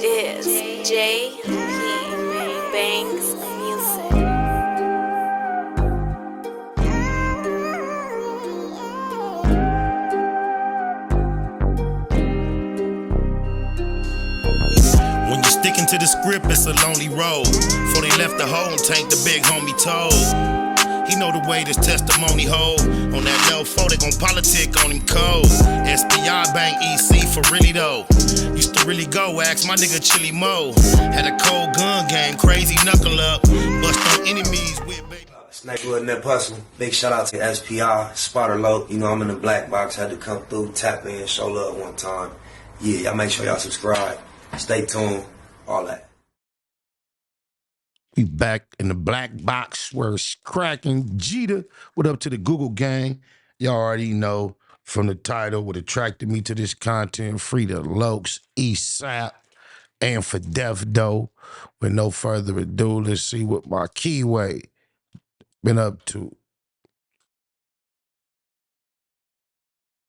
is JP Banks Music. When you're sticking to the script, it's a lonely road. Before they left the hole and tank, the big homie told. He know the way this testimony hold. On that low 4, they gon' politic on him cold. SBI Bank EC for really though. Used to really go, ask my nigga Chili Mo. Had a cold gun game, crazy knuckle up. Bust on enemies with baby. Snakewood Nip Hustle. Big shout out to SPI, Spotter Low. You know I'm in the black box, had to come through, tap in, show love one time. Yeah, y'all make sure y'all subscribe. Stay tuned, all that. We back in the black box where it's cracking. Jeter, what up to the Google gang? Y'all already know from the title what attracted me to this content. Free the Lokes, ECC, and for Death Doe. With no further ado, let's see what my keyway been up to.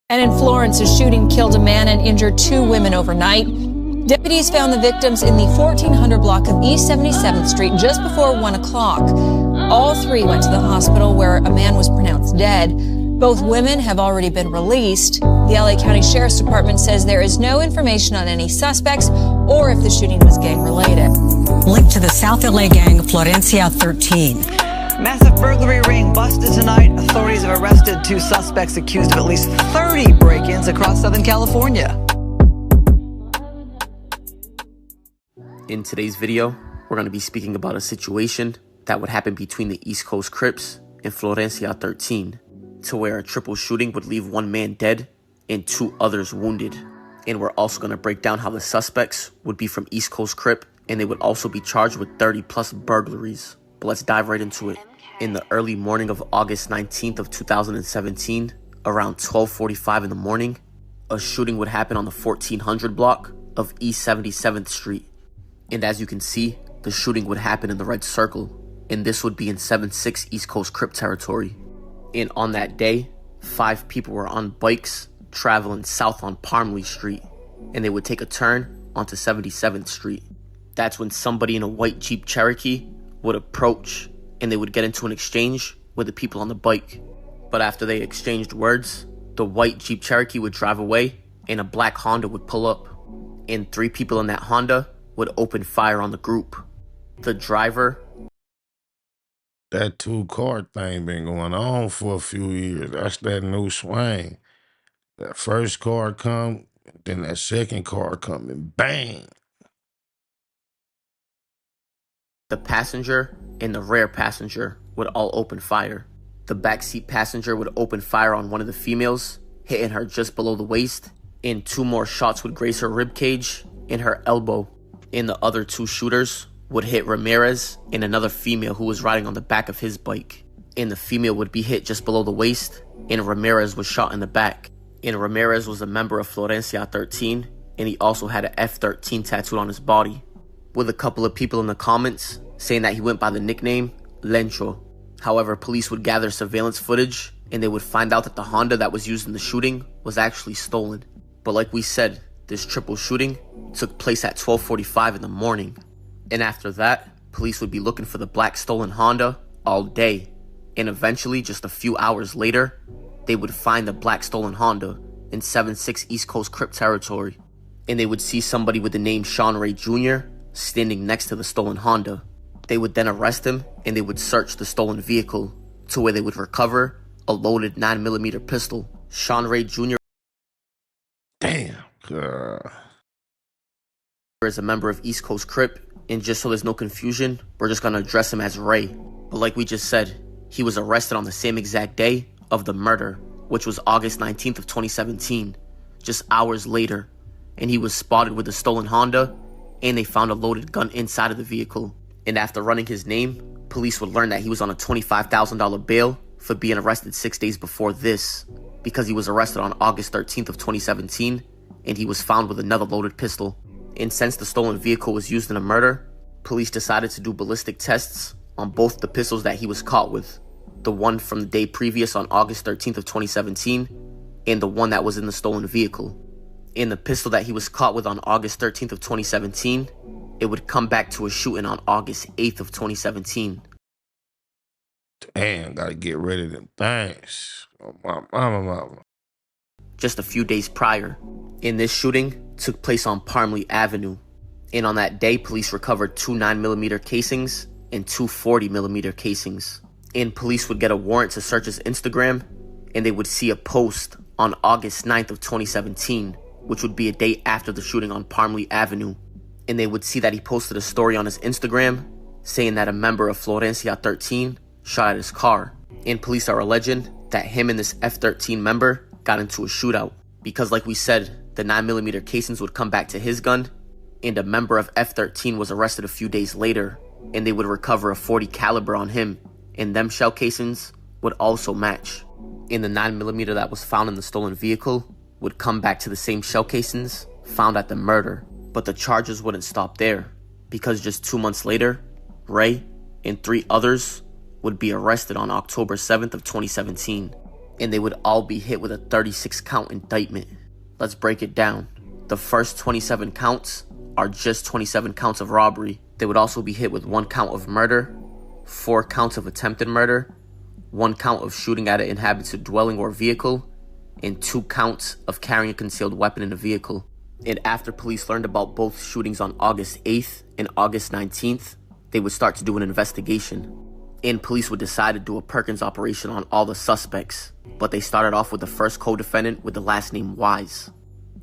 And in Florence, a shooting killed a man and injured 2 women overnight. Deputies found the victims in the 1400 block of East 77th Street just before 1 o'clock. All 3 went to the hospital where a man was pronounced dead. Both women have already been released. The LA County Sheriff's Department says there is no information on any suspects or if the shooting was gang-related. Linked to the South LA gang Florencia 13. Massive burglary ring busted tonight. Authorities have arrested 2 suspects accused of at least 30 break-ins across Southern California. In today's video, we're going to be speaking about a situation that would happen between the East Coast Crips and Florencia 13, to where a triple shooting would leave 1 man dead and 2 others wounded. And we're also going to break down how the suspects would be from East Coast Crip, and they would also be charged with 30 plus burglaries. But let's dive right into it. In the early morning of August 19th of 2017, around 12:45 in the morning, a shooting would happen on the 1400 block of East 77th Street. And as you can see, the shooting would happen in the red circle, and this would be in 7-6 East Coast Crip territory. And on that day, 5 people were on bikes traveling south on Parmley Street, and they would take a turn onto 77th Street. That's when somebody in a white Jeep Cherokee would approach, and they would get into an exchange with the people on the bike. But after they exchanged words, the white Jeep Cherokee would drive away, and a black Honda would pull up, and 3 people in that Honda would open fire on the group. The driver... That 2-car thing been going on for a few years. That's that new swing. That first car come, then that second car come, and bang. The passenger and the rear passenger would all open fire. The backseat passenger would open fire on one of the females, hitting her just below the waist, and 2 more shots would graze her rib cage and her elbow. And the other 2 shooters would hit Ramirez and another female who was riding on the back of his bike. And the female would be hit just below the waist, and Ramirez was shot in the back. And Ramirez was a member of Florencia 13, and he also had an F13 tattooed on his body, with a couple of people in the comments saying that he went by the nickname Lencho. However, police would gather surveillance footage, and they would find out that the Honda that was used in the shooting was actually stolen. But like we said, this triple shooting took place at 12:45 in the morning. And after that, police would be looking for the black stolen Honda all day. And eventually, just a few hours later, they would find the black stolen Honda in 7-6 East Coast Crip territory. And they would see somebody with the name Sean Ray Jr. standing next to the stolen Honda. They would then arrest him, and they would search the stolen vehicle, to where they would recover a loaded 9mm pistol. Sean Ray Jr. Damn. is a member of East Coast Crip, and just so there's no confusion, we're just gonna address him as Ray. But like we just said, he was arrested on the same exact day of the murder, which was August 19th of 2017, just hours later, and he was spotted with a stolen Honda, and they found a loaded gun inside of the vehicle. And after running his name, police would learn that he was on a $25,000 bail for being arrested 6 days before this, because he was arrested on August 13th of 2017, and he was found with another loaded pistol. And since the stolen vehicle was used in a murder, police decided to do ballistic tests on both the pistols that he was caught with, the one from the day previous on August 13th of 2017, and the one that was in the stolen vehicle. In the pistol that he was caught with on August 13th of 2017, it would come back to a shooting on August 8th of 2017. Damn, gotta get rid of them things. Oh, mama. Just a few days prior, in this shooting took place on Parmley Avenue. And on that day, police recovered 2 9mm casings and 2 40mm casings. And police would get a warrant to search his Instagram, and they would see a post on August 9th of 2017, which would be a day after the shooting on Parmley Avenue. And they would see that he posted a story on his Instagram saying that a member of Florencia 13 shot at his car. And police are alleging that him and this F13 member got into a shootout. Because like we said, the 9mm casings would come back to his gun, and a member of F13 was arrested a few days later, and they would recover a .40 caliber on him, and them shell casings would also match. And the 9mm that was found in the stolen vehicle would come back to the same shell casings found at the murder. But the charges wouldn't stop there, because just 2 months later, Ray and 3 others would be arrested on October 7th of 2017, and they would all be hit with a 36-count indictment. Let's break it down. The first 27 counts are just 27 counts of robbery. They would also be hit with 1 count of murder, 4 counts of attempted murder, 1 count of shooting at an inhabited dwelling or vehicle, and 2 counts of carrying a concealed weapon in a vehicle. And after police learned about both shootings on August 8th and August 19th, they would start to do an investigation. And police would decide to do a Perkins operation on all the suspects, but they started off with the first co-defendant with the last name Wise.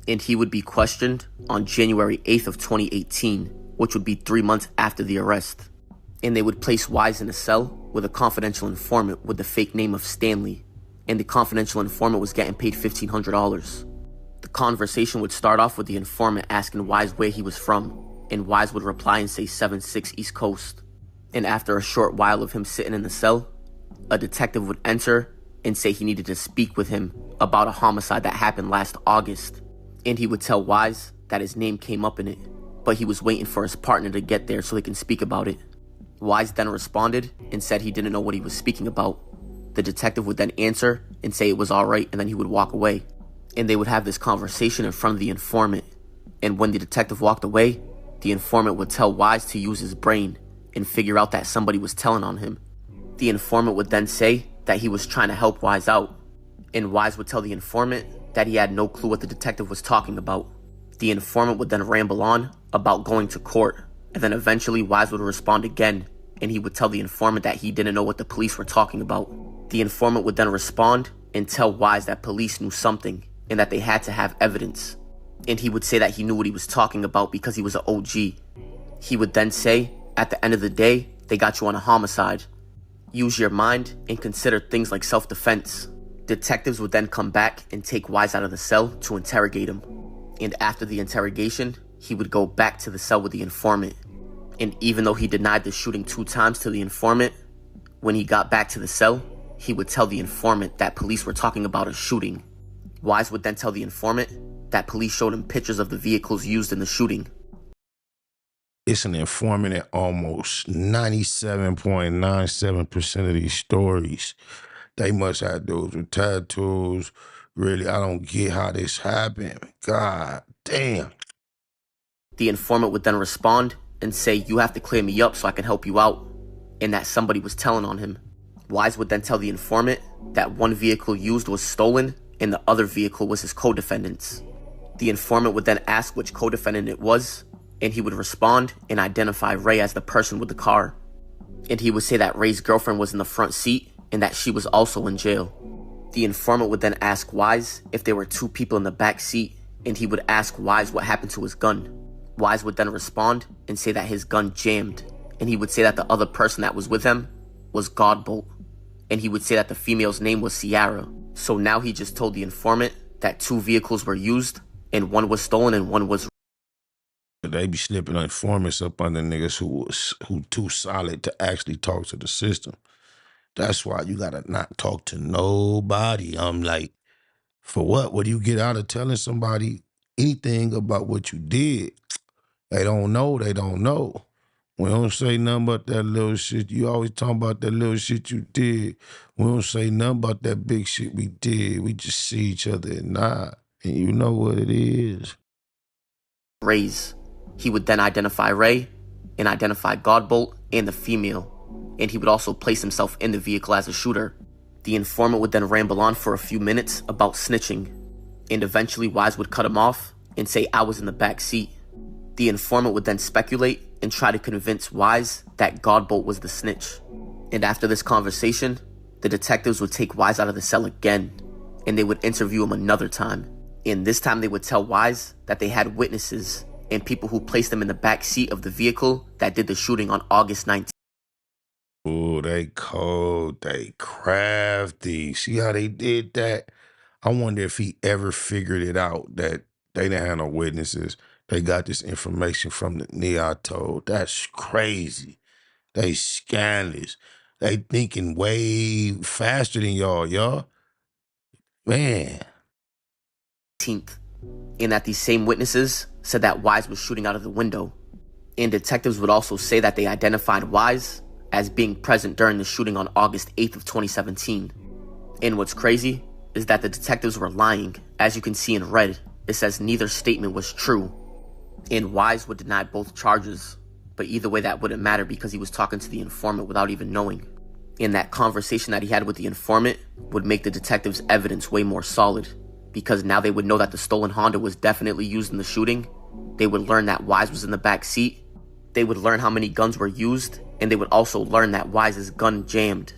And he would be questioned on January 8th of 2018, which would be 3 months after the arrest. And they would place Wise in a cell with a confidential informant with the fake name of Stanley, and the confidential informant was getting paid $1,500. The conversation would start off with the informant asking Wise where he was from, and Wise would reply and say 7-6 East Coast. And after a short while of him sitting in the cell, a detective would enter and say he needed to speak with him about a homicide that happened last August. And he would tell Wise that his name came up in it, but he was waiting for his partner to get there so they can speak about it. Wise then responded and said he didn't know what he was speaking about. The detective would then answer and say it was alright, and then he would walk away. And they would have this conversation in front of the informant. And when the detective walked away, the informant would tell Wise to use his brain and figure out that somebody was telling on him. The informant would then say that he was trying to help Wise out, and Wise would tell the informant that he had no clue what the detective was talking about. The informant would then ramble on about going to court, and then eventually Wise would respond again, and he would tell the informant that he didn't know what the police were talking about. The informant would then respond and tell Wise that police knew something, and that they had to have evidence. And he would say that he knew what he was talking about because he was an OG. He would then say, at the end of the day, they got you on a homicide. Use your mind and consider things like self-defense. Detectives would then come back and take Wise out of the cell to interrogate him. And after the interrogation, he would go back to the cell with the informant. And even though he denied the shooting 2 times to the informant, when he got back to the cell, he would tell the informant that police were talking about a shooting. Wise would then tell the informant that police showed him pictures of the vehicles used in the shooting. It's an informant in almost 97.97% of these stories. They must have dudes with tattoos. Really, I don't get how this happened. God damn. The informant would then respond and say, you have to clear me up so I can help you out, and that somebody was telling on him. Wise would then tell the informant that one vehicle used was stolen and the other vehicle was his co-defendant's. The informant would then ask which co-defendant it was, and he would respond and identify Ray as the person with the car. And he would say that Ray's girlfriend was in the front seat and that she was also in jail. The informant would then ask Wise if there were 2 people in the back seat, and he would ask Wise what happened to his gun. Wise would then respond and say that his gun jammed, and he would say that the other person that was with him was Godbolt, and he would say that the female's name was Sierra. So now he just told the informant that 2 vehicles were used, and 1 was stolen and 1 was. They be slipping informants up under niggas who too solid to actually talk to the system. That's why you gotta not talk to nobody. I'm like, for what? What do you get out of telling somebody anything about what you did? They don't know, they don't know. We don't say nothing about that little shit. You always talking about that little shit you did. We don't say nothing about that big shit we did. We just see each other and nod. And you know what it is. Rays. He would then identify Ray and identify Godbolt and the female, and he would also place himself in the vehicle as a shooter. The informant would then ramble on for a few minutes about snitching, and eventually Wise would cut him off and say, "I was in the back seat." The informant would then speculate and try to convince Wise that Godbolt was the snitch. And after this conversation, the detectives would take Wise out of the cell again, and they would interview him another time. And this time they would tell Wise that they had witnesses and people who placed them in the back seat of the vehicle that did the shooting on August 19th. Oh, they cold, they crafty. See how they did that? I wonder if he ever figured it out that they didn't have no witnesses. They got this information from the nigga I told. That's crazy. They scandalous. They thinking way faster than y'all. Man. And that these same witnesses said that Wise was shooting out of the window. And detectives would also say that they identified Wise as being present during the shooting on August 8th of 2017. And what's crazy is that the detectives were lying. As you can see in red, it says neither statement was true. And Wise would deny both charges, but either way that wouldn't matter because he was talking to the informant without even knowing. And that conversation that he had with the informant would make the detectives' evidence way more solid, because now they would know that the stolen Honda was definitely used in the shooting. They would learn that Wise was in the back seat. They would learn how many guns were used, and they would also learn that Wise's gun jammed.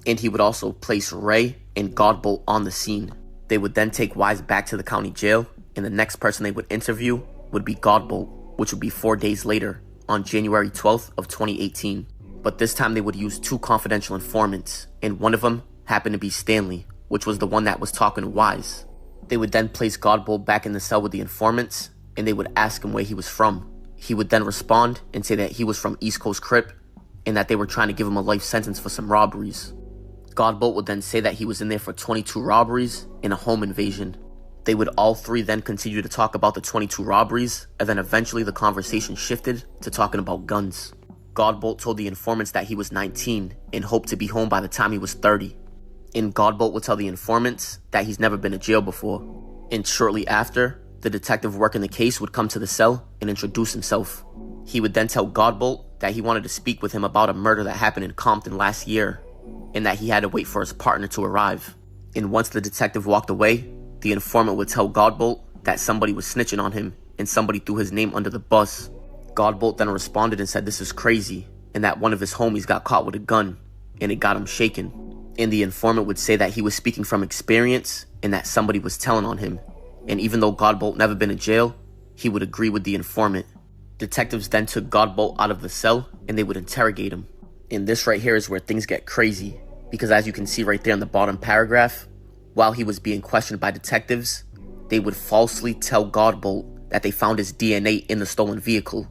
And he would also place Ray and Godbolt on the scene. They would then take Wise back to the county jail, and the next person they would interview would be Godbolt, which would be 4 days later, on January 12th of 2018. But this time they would use 2 confidential informants, and one of them happened to be Stanley, which was the one that was talking to Wise. They would then place Godbolt back in the cell with the informants, and they would ask him where he was from. He would then respond and say that he was from East Coast Crip, and that they were trying to give him a life sentence for some robberies. Godbolt would then say that he was in there for 22 robberies and a home invasion. They would all three then continue to talk about the 22 robberies, and then eventually the conversation shifted to talking about guns. Godbolt told the informants that he was 19 and hoped to be home by the time he was 30. And Godbolt would tell the informants that he's never been to jail before. And shortly after, the detective working the case would come to the cell and introduce himself. He would then tell Godbolt that he wanted to speak with him about a murder that happened in Compton last year, and that he had to wait for his partner to arrive. And once the detective walked away, the informant would tell Godbolt that somebody was snitching on him and somebody threw his name under the bus. Godbolt then responded and said this is crazy, and that one of his homies got caught with a gun, and it got him shaken. And the informant would say that he was speaking from experience and that somebody was telling on him. And even though Godbolt never been in jail, he would agree with the informant. Detectives then took Godbolt out of the cell and they would interrogate him. And this right here is where things get crazy, because as you can see right there in the bottom paragraph, while he was being questioned by detectives, they would falsely tell Godbolt that they found his DNA in the stolen vehicle.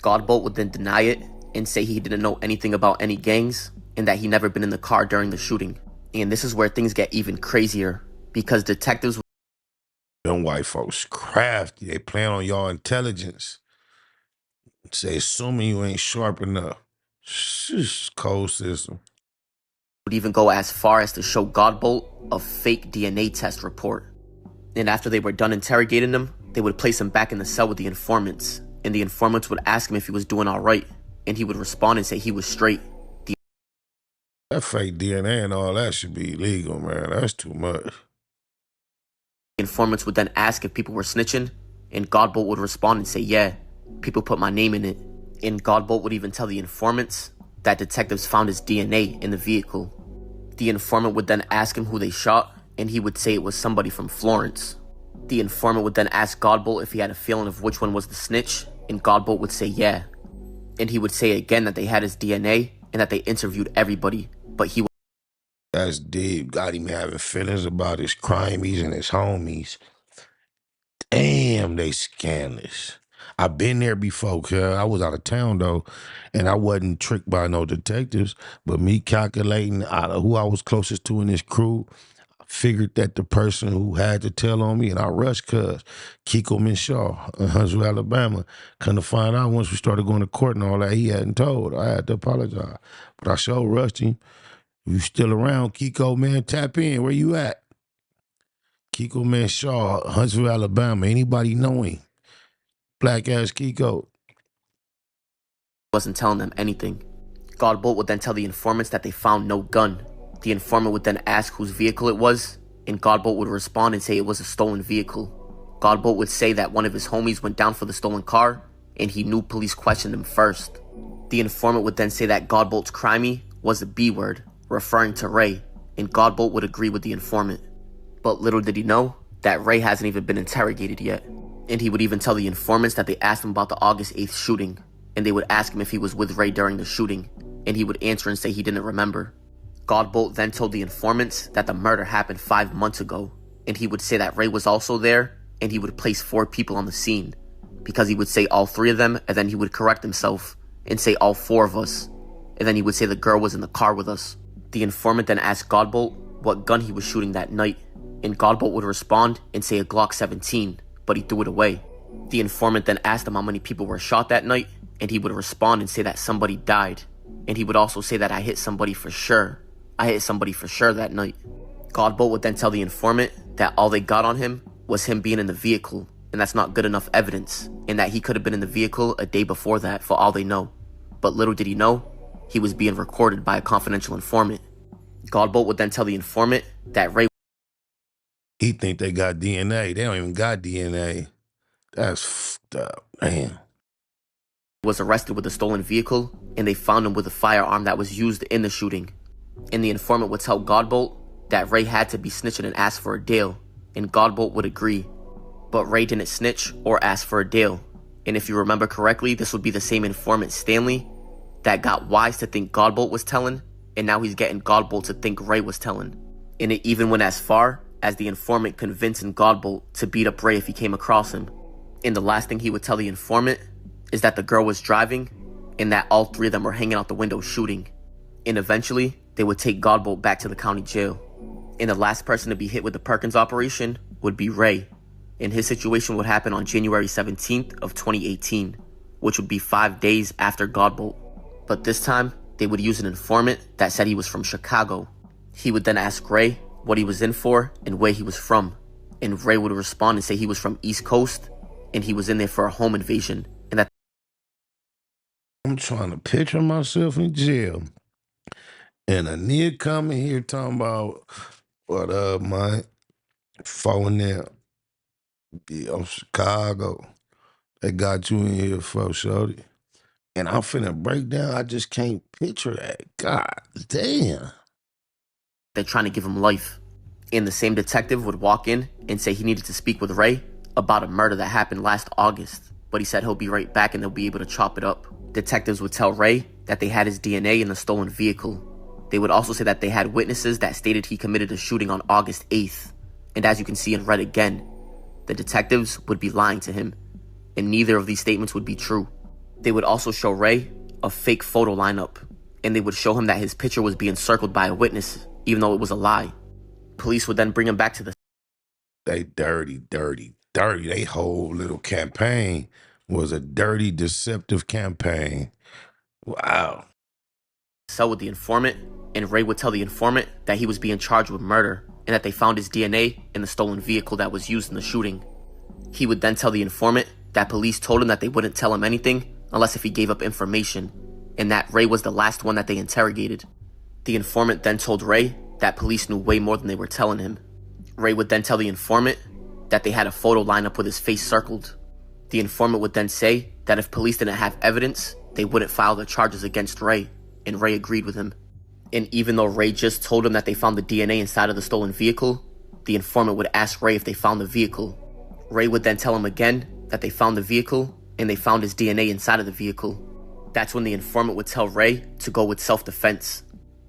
Godbolt would then deny it and say he didn't know anything about any gangs and that he never been in the car during the shooting. And this is where things get even crazier, because detectives... Them white folks crafty. They plan on y'all intelligence. Say, assuming you ain't sharp enough. Shh, cold system. would even go as far as to show Godbolt a fake DNA test report. And after they were done interrogating him, they would place him back in the cell with the informants, and the informants would ask him if he was doing all right, and he would respond and say he was straight. That fake DNA and all that should be illegal, man. That's too much. Informants would then ask if people were snitching, and Godbolt would respond and say, yeah, people put my name in it. And Godbolt would even tell the informants that detectives found his DNA in the vehicle. The informant would then ask him who they shot, and he would say it was somebody from Florence. The informant would then ask Godbolt if he had a feeling of which one was the snitch, and Godbolt would say yeah. And he would say again that they had his DNA, and that they interviewed everybody, but he... That's deep. Got him having feelings about his crimies and his homies. Damn, they scandalous. I've been there before, cuz I was out of town though, and I wasn't tricked by no detectives, but me calculating out of who I was closest to in this crew, I figured that the person who had to tell on me, and I rushed cuz Kiko Minshaw in Huntsville, Alabama. Come to find out once we started going to court and all that, he hadn't told. I had to apologize, but I sure rushed him. You still around, Kiko, man? Tap in. Where you at? Kiko Man Shaw, Huntsville, Alabama. Anybody know him? Black ass Kiko. Wasn't telling them anything. Godbolt would then tell the informants that they found no gun. The informant would then ask whose vehicle it was, and Godbolt would respond and say it was a stolen vehicle. Godbolt would say that one of his homies went down for the stolen car, and he knew police questioned him first. The informant would then say that Godbolt's crimey was a B word, referring to Ray, and Godbolt would agree with the informant. But little did he know that Ray hasn't even been interrogated yet. And he would even tell the informants that they asked him about the August 8th shooting, and they would ask him if he was with Ray during the shooting, and he would answer and say he didn't remember. Godbolt then told the informants that the murder happened 5 months ago, and he would say that Ray was also there, and he would place 4 people on the scene, because he would say all 3 of them, and then he would correct himself and say all 4 of us, and then he would say the girl was in the car with us. The informant then asked Godbolt what gun he was shooting that night, and Godbolt would respond and say a Glock 17, but he threw it away. The informant then asked him how many people were shot that night, and he would respond and say that somebody died, and he would also say that I hit somebody for sure. I hit somebody for sure that night. Godbolt would then tell the informant that all they got on him was him being in the vehicle, and that's not good enough evidence, and that he could have been in the vehicle a day before that for all they know. But little did he know, he was being recorded by a confidential informant. Godbolt would then tell the informant that Ray He think they got DNA. They don't even got DNA. That's fucked up, man. was arrested with a stolen vehicle, and they found him with a firearm that was used in the shooting. And the informant would tell Godbolt that Ray had to be snitching and ask for a deal, and Godbolt would agree. But Ray didn't snitch or ask for a deal. And if you remember correctly, this would be the same informant, Stanley, that got Wise to think Godbolt was telling, and now he's getting Godbolt to think Ray was telling. And it even went as far as the informant convincing Godbolt to beat up Ray if he came across him. And the last thing he would tell the informant is that the girl was driving, and that all 3 of them were hanging out the window shooting. And eventually, they would take Godbolt back to the county jail. And the last person to be hit with the Perkins operation would be Ray. And his situation would happen on January 17th of 2018, which would be 5 days after Godbolt. But this time, they would use an informant that said he was from Chicago. He would then ask Ray what he was in for and where he was from. And Ray would respond and say he was from East Coast, and he was in there for a home invasion, and that I'm trying to picture myself in jail. And a nigga coming here talking about, what up, man? Phone there. Yeah, I'm Chicago. They got you in here for shorty. And I'm finna break down. I just can't picture that. God damn. they're trying to give him life. And the same detective would walk in and say he needed to speak with Ray about a murder that happened last August, but he said he'll be right back and they'll be able to chop it up. Detectives would tell Ray that they had his DNA in the stolen vehicle. They would also say that they had witnesses that stated he committed a shooting on August 8th. And as you can see in red again, the detectives would be lying to him, and neither of these statements would be true. They would also show Ray a fake photo lineup, and they would show him that his picture was being circled by a witness, even though it was a lie. Police would then bring him back to the... They dirty. They whole little campaign was a dirty, deceptive campaign. Wow. cell with the informant, and Ray would tell the informant that he was being charged with murder and that they found his DNA in the stolen vehicle that was used in the shooting. He would then tell the informant that police told him that they wouldn't tell him anything unless if he gave up information, and that Ray was the last one that they interrogated. The informant then told Ray that police knew way more than they were telling him. Ray would then tell the informant that they had a photo lineup with his face circled. The informant would then say that if police didn't have evidence, they wouldn't file the charges against Ray, and Ray agreed with him. And even though Ray just told him that they found the DNA inside of the stolen vehicle, the informant would ask Ray if they found the vehicle. Ray would then tell him again that they found the vehicle and they found his DNA inside of the vehicle. That's when the informant would tell Ray to go with self-defense.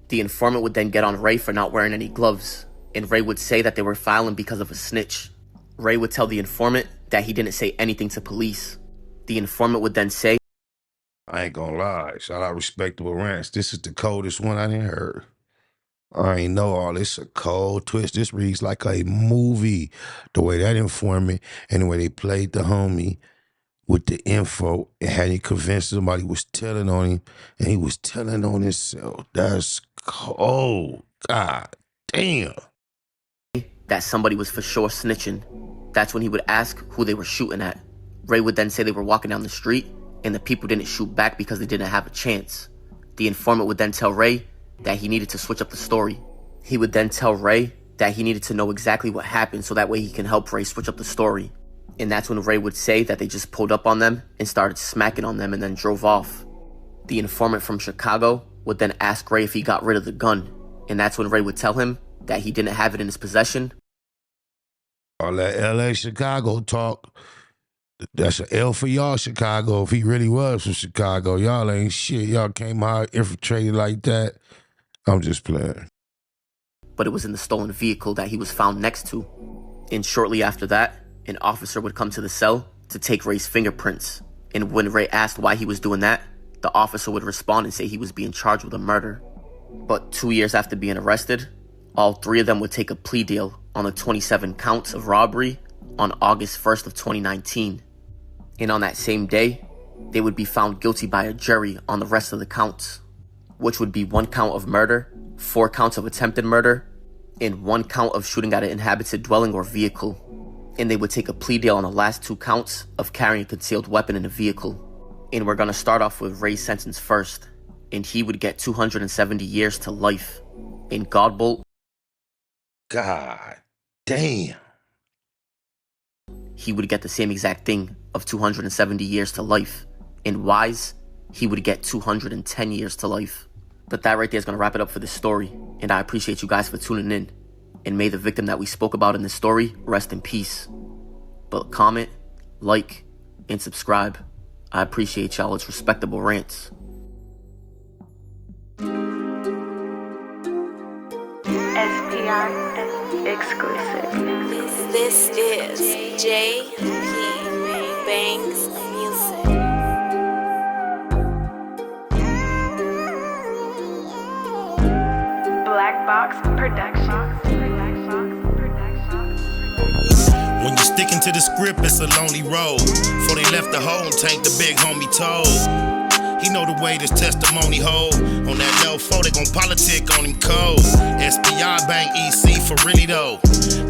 The informant would then get on Ray for not wearing any gloves, and Ray would say that they were filing because of a snitch. Ray would tell the informant that he didn't say anything to police. The informant would then say, I ain't gonna lie. Shout out Respectable Ranch. This is the coldest one I done heard. I ain't know all this. A cold twist. This reads like a movie. The way that informant and the way they played the homie with the info and had him convinced somebody was telling on him and he was telling on himself. That's cold. God damn. that somebody was for sure snitching. That's when he would ask who they were shooting at. Ray would then say they were walking down the street and the people didn't shoot back because they didn't have a chance. The informant would then tell Ray that he needed to switch up the story. He would then tell Ray that he needed to know exactly what happened so that way he can help Ray switch up the story. And that's when Ray would say that they just pulled up on them and started smacking on them and then drove off. The informant from Chicago would then ask Ray if he got rid of the gun. And that's when Ray would tell him that he didn't have it in his possession. All that LA Chicago talk, that's an L for y'all, Chicago. If he really was from Chicago, y'all ain't shit. Y'all came out infiltrated like that. I'm just playing. But it was in the stolen vehicle that he was found next to. And shortly after that, an officer would come to the cell to take Ray's fingerprints. And when Ray asked why he was doing that, the officer would respond and say he was being charged with a murder. But 2 years after being arrested, all three of them would take a plea deal on the 27 counts of robbery on August 1st of 2019. And on that same day, they would be found guilty by a jury on the rest of the counts, which would be 1 count of murder, 4 counts of attempted murder, and 1 count of shooting at an inhabited dwelling or vehicle. And they would take a plea deal on the last 2 counts of carrying a concealed weapon in a vehicle. And we're gonna start off with Ray's sentence first, and he would get 270 years to life. In Godbolt, God damn. he would get the same exact thing of 270 years to life. In Wise, he would get 210 years to life. But that right there is gonna wrap it up for this story, and I appreciate you guys for tuning in. And may the victim that we spoke about in this story rest in peace. But comment, like, and subscribe. I appreciate y'all. It's respectable rants. SPI exclusive. This is JP Banks Music. Black Box Productions. When you're sticking to the script, it's a lonely road. Before they left the hole, tank the big homie told. He know the way this testimony hold. On that low 4, they gon' politic on him cold. SPI Bank EC for really though.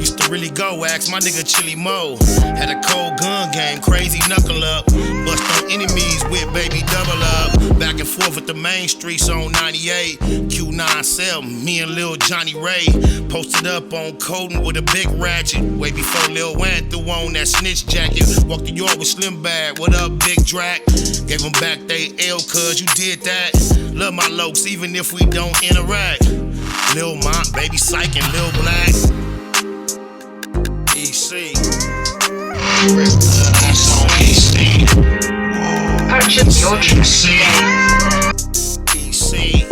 Used to really go, ask my nigga Chili Mo. Had a cold gun game, crazy knuckle up. Bust on enemies with baby double up. Back and forth with the main streets on 98. Q97, me and Lil Johnny Ray. Posted up on Colton with a big ratchet. Way before Lil Wayne threw on that snitch jacket. Walked the yard with Slim Bag, what up Big Drac? Gave them back they L cuz you did that. Love my lokes even if we don't interact. Lil Mont, Baby Psych and Lil Black. EC. That's on EC. Purchase your EC. EC.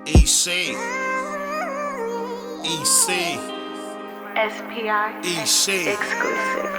EC. EC. SPI EC. exclusive.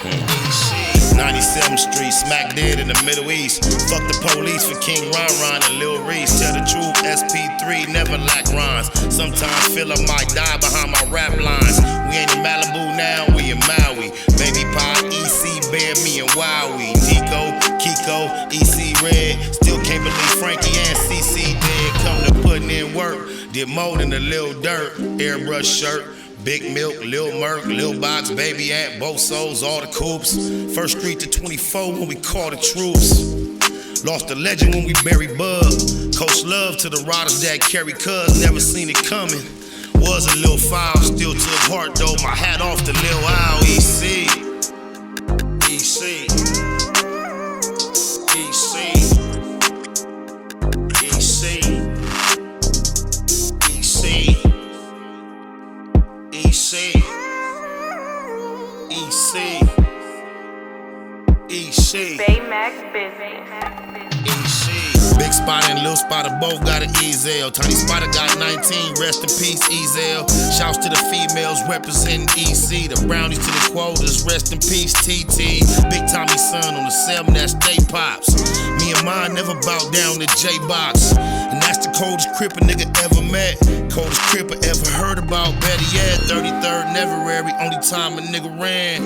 EC. 97th Street, smack dead in the Middle East. Fuck the police for King Ron and Lil Reese. Tell the truth, SP3 never lack rhymes. Sometimes feel I might die behind my rap lines. We ain't in Malibu now, we in Maui. Baby Pie, EC, Bear, me and Wowie. Nico, Kiko, EC Red. Still can't believe Frankie and CC dead. Come to putting in work, did more than a little dirt. Airbrush shirt. Big Milk, Lil Merc, Lil Box, Baby Ant, both souls, all the coops. First Street to 24 when we call the troops. Lost a legend when we buried Bug. Coach love to the riders that carry cuz, never seen it coming. Was a little foul, still took heart though. My hat off to Lil Owl, EC. EC. EC. EC. EC. EC. EC. EC. Baymax Business. EC. Big Spot and Lil Spotter both got an Ezel. Tiny Spotter got 19, rest in peace, Ezel. Shouts to the females representing EC. The brownies to the quotas, rest in peace, TT. Big Tommy son on the 7, that's Day Pops. Me and mine never bow down to J-Box. And that's the coldest crip a nigga ever met. Coldest crip I ever heard about, better yet. 33rd Neverary, only time a nigga ran.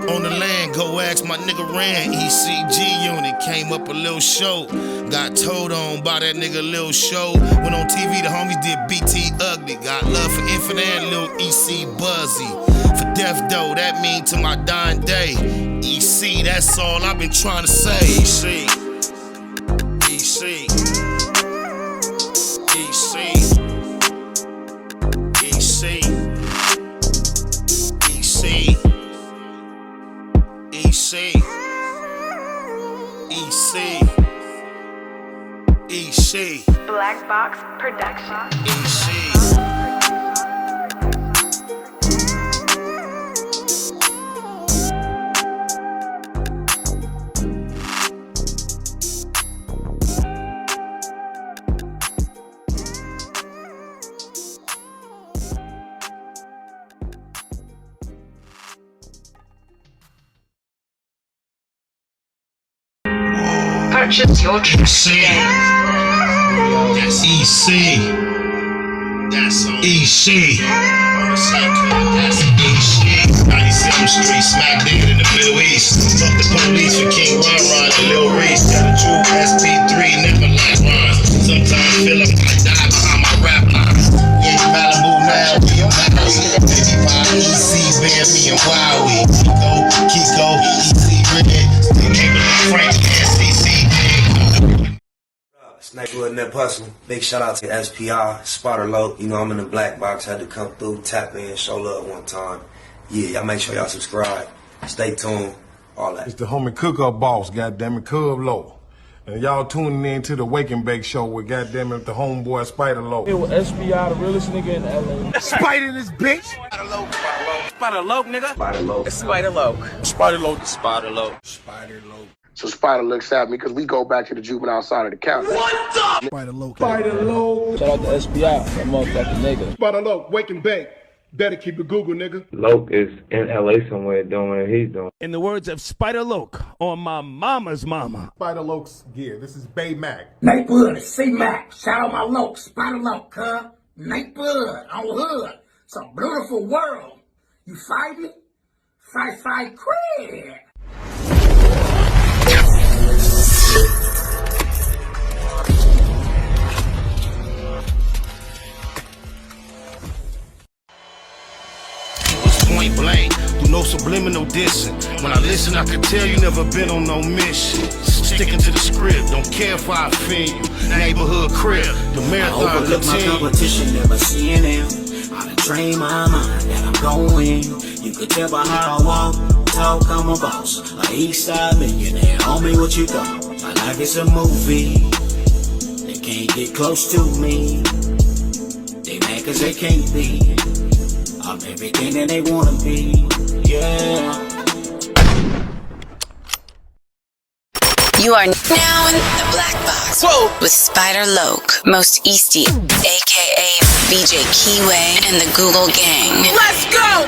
On the land, go ask my nigga Ran. ECG unit came up a little short. Got told on by that nigga Lil Show. Went on TV, the homies did BT Ugly. Got love for Infinite and Lil EC Buzzy. For death though, that mean to my dying day. EC, that's all I've been trying to say. EC. EC. EC. EC. EC. EC. EC. EC. Black Box Production. EC. Purchase your tracks today. That's EC. That's EC. That's EC. 97th Street, smack dead in the Middle East. Fuck the police for King Ron and Lil Reese. Tell the truth, SP3 never like rhymes. Sometimes feel like I die behind my rap lines. In Malibu now, we on Maui. Baby by EC, bear me and Wowie. Kiko, EC Red. Still came to Frank, SCC. Snake Wood Net Hustle. Big shout out to SPI, Spotter Low. You know I'm in the black box, had to come through, tap in, show love one time. Yeah, y'all make sure y'all subscribe. Stay tuned, all that. It's the homie Cook-Up Boss, goddammit, Cub Low. And y'all tuning in to the Wake and Bake Show with goddammit the homeboy Spider Low. It was SPI, the realest nigga in LA. Spider this bitch! Spider Low, nigga. Spider Low. Spider Low. Spider Low. Spider Low. Spider Low. So Spider looks at me because we go back to the juvenile side of the county. What's up? Spider Low. Spider Low. Shout out to SPI, that motherfucking nigga. Spider Low, Wake and Bake. Better keep it Google, nigga. Loke is in LA somewhere doing what he's doing. In the words of Spider Loke on my mama's mama. Spider Loke's gear. This is Bay Mac. Nate Bud, C-Mac. Shout out my Loke, Spider Loke, huh? Nate Bud, on hood. It's a beautiful world. You fight me? Fight, crib. Point blank, do no subliminal dissing. When I listen, I can tell you never been on no mission. Sticking to the script, don't care if I offend you. Neighborhood crib, the marathon I overlook my competition, never seeing them. I done trained my mind that I'm going. You could tell by how I walk, talk, I'm a boss. A Eastside millionaire, homie, what you thought? My life is a movie. They can't get close to me. They mad cause they can't be. I'm everything that they wanna be, yeah. You are now in the Black Box. Whoa. With Spider Loke, Most Easty, aka BJ Keyway, and the Google Gang. Let's go!